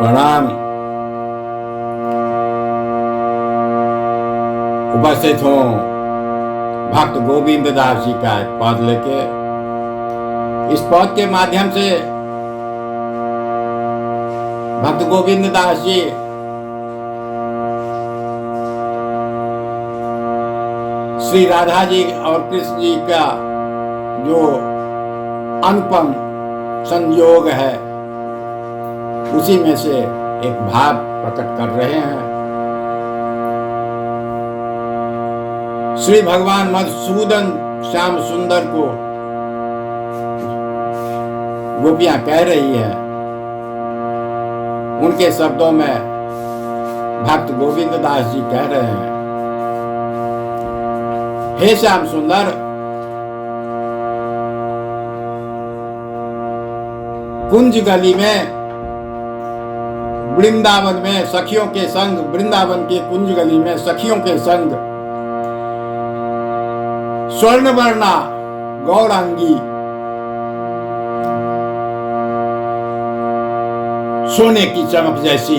प्रणाम। उपस्थित हूँ भक्त गोविंद दास जी का एक पद लेके। इस पद के माध्यम से भक्त गोविंद दास जी श्री राधा जी और कृष्ण जी का जो अनुपम संयोग है उसी में से एक भाव प्रकट कर रहे हैं। श्री भगवान मधुसूदन श्याम सुंदर को गोपियां कह रही है, उनके शब्दों में भक्त गोविंद दास जी कह रहे हैं, हे श्याम सुंदर, कुंज गली में वृंदावन में सखियों के संग, वृंदावन के कुंज गली में सखियों के संग स्वर्णवर्णा गौरांगी सोने की चमक जैसी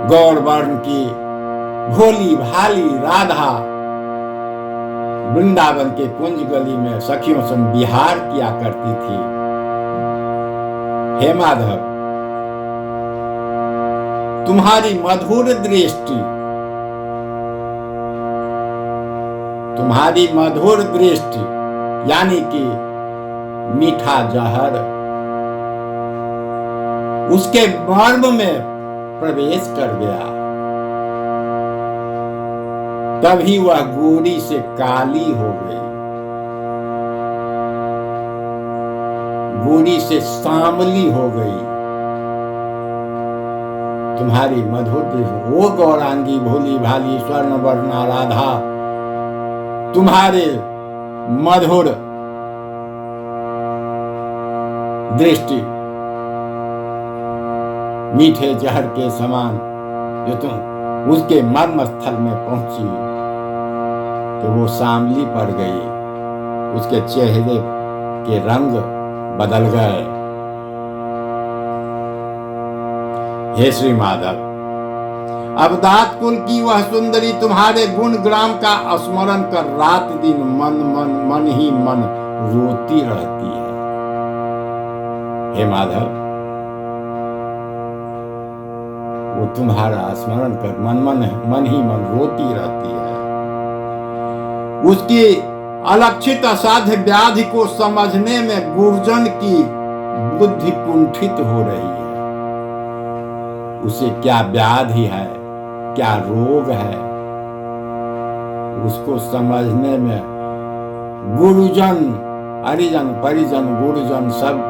गौरवर्ण की भोली भाली राधा वृंदावन के कुंज गली में सखियों संग विहार किया करती थी। हे माधव, तुम्हारी मधुर दृष्टि, तुम्हारी मधुर दृष्टि यानी कि मीठा जहर उसके मर्म में प्रवेश कर गया। तभी वह गोरी से काली हो गई, गोरी से सांवली हो गई। तुम्हारी मधुर दृष्टि, वो गौरांगी भोली भाली स्वर्णवर्णा राधा, तुम्हारे मधुर दृष्टि मीठे जहर के समान जो तुम उसके मर्म स्थल में पहुंची तो वो सांवली पड़ गई, उसके चेहरे के रंग बदल गए। हे श्री माधव, अवधात कुल की वह सुंदरी तुम्हारे गुण ग्राम का स्मरण कर रात दिन मन ही मन रोती रहती है। हे माधव, वो तुम्हारा स्मरण कर मन ही मन रोती रहती है। उसकी अलक्षित असाध्य व्याधि को समझने में गुर्जन की बुद्धि कुंठित हो रही है। उसे क्या व्याधि है, क्या रोग है, उसको समझने में गुरुजन, हरिजन, परिजन, गुरुजन सब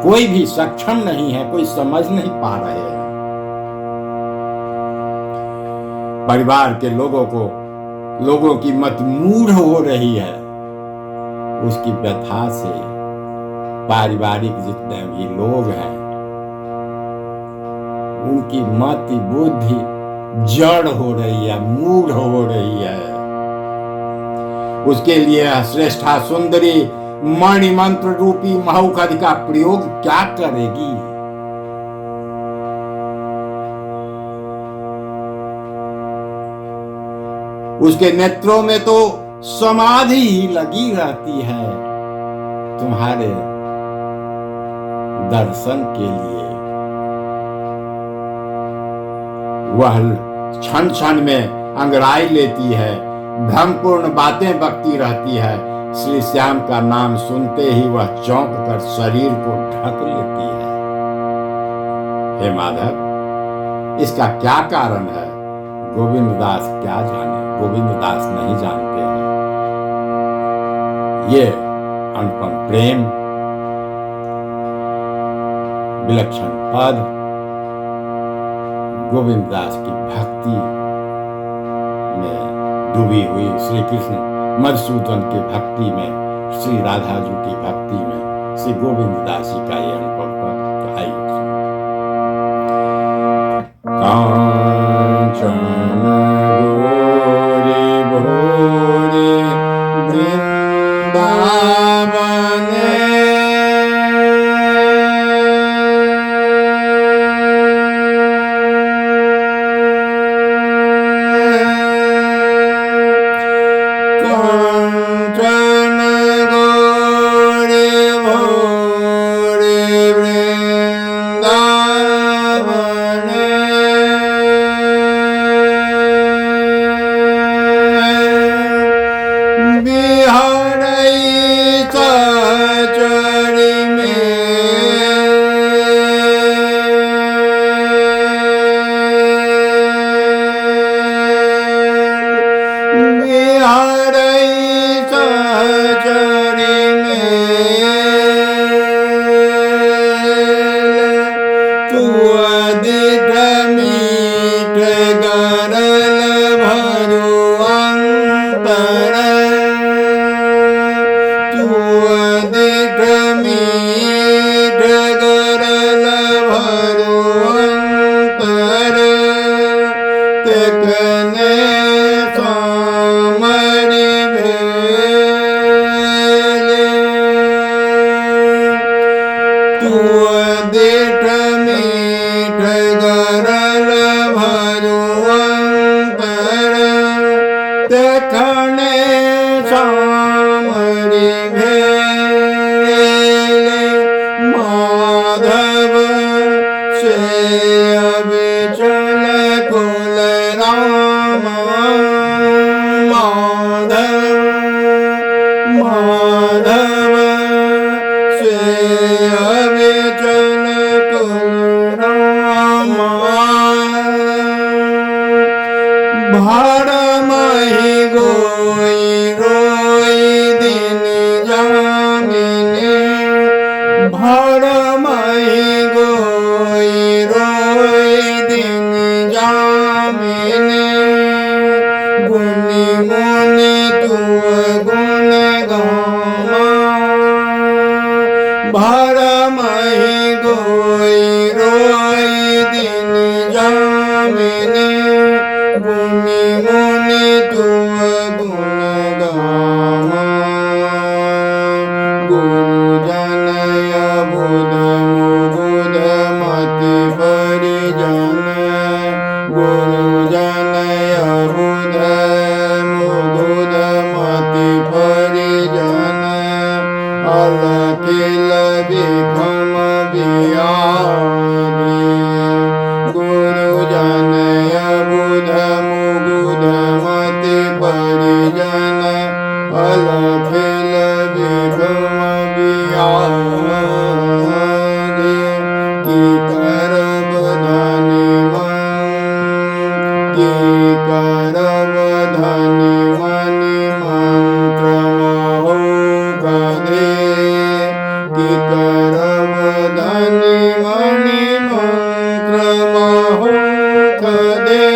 कोई भी सक्षम नहीं है, कोई समझ नहीं पा रहे हैं। परिवार के लोगों की मत मूढ़ हो रही है। उसकी व्यथा से पारिवारिक जितने भी लोग हैं उनकी मति बुद्धि जड़ हो रही है, मूढ़ हो रही है। उसके लिए श्रेष्ठा सुंदरी मणि मंत्र रूपी महौखधि का प्रयोग क्या करेगी? उसके नेत्रों में तो समाधि ही लगी रहती है तुम्हारे दर्शन के लिए। वह क्षण क्षण में अंगड़ाई लेती है, भ्रमपूर्ण बातें बकती रहती है। श्री श्याम का नाम सुनते ही वह चौंक कर शरीर को ढक लेती है। हे माधव, इसका क्या कारण है? गोविंद दास क्या जाने, गोविंद दास नहीं जानते हैं। ये अनुपम प्रेम, विलक्षण पद गोविंद दास की भक्ति में डूबी हुई, श्री कृष्ण मधुसूदन की भक्ति में, श्री राधा जी की भक्ति में श्री गोविंद दास जी का यह अनुपम पद आइए। कांचन गोरी भोरी वृंदावन, तू देठ मीठ गरल भरुअंतर देखने सामरी भेले माधव से अविचल कुल राम माधव से अविचल कुल राम भरमहि गोई रोई दिन जामिने भरमहि गोई रोई दिन जामिने गुनी मुनि तू गुण गामा भरमहि गोई रोई दिन जामिने गुनी मुनि तू गुण गामा गुरुजनय बुध मुबुध मति परिजन गुरुजनय बुध मुबुध मति परिजन अलखिल विभम बिहारी गुरुजनय बुध मुबुध मति परिजन अलखिल विभम बिहारी की करब धनी की करब धनी मणि मंत्र महो गधे की करब धनी मणि मंत्र महो गधे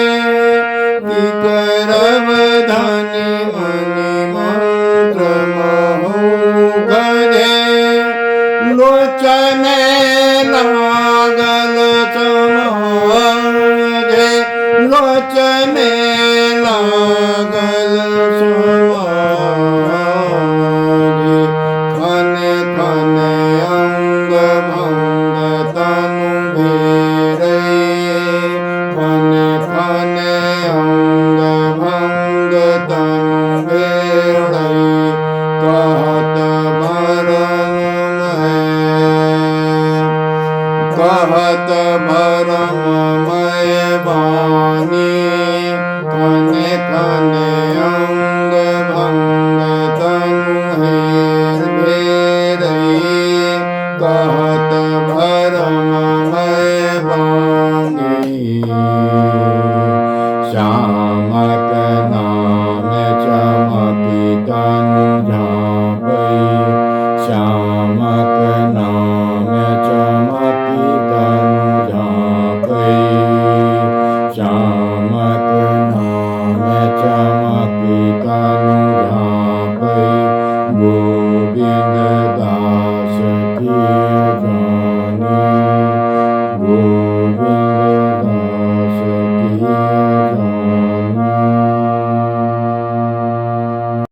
की करब धनी मणि मंत्र महो गधे लोचने लागल समाधे लोचने लागल समाधे खन खन अंग भंग तनु भेरे खन खन अंग भंग तनु भेरे कहत कहत भरममय वाणी खने खने अंग भंग तनु हेर भेरई कहत भरममय वाणी श्यामक नाम चमकी तनु झाँपई श्यामक नाम चमकी तनु झाँपई श्यामक नाम चमकी तनु झाँपई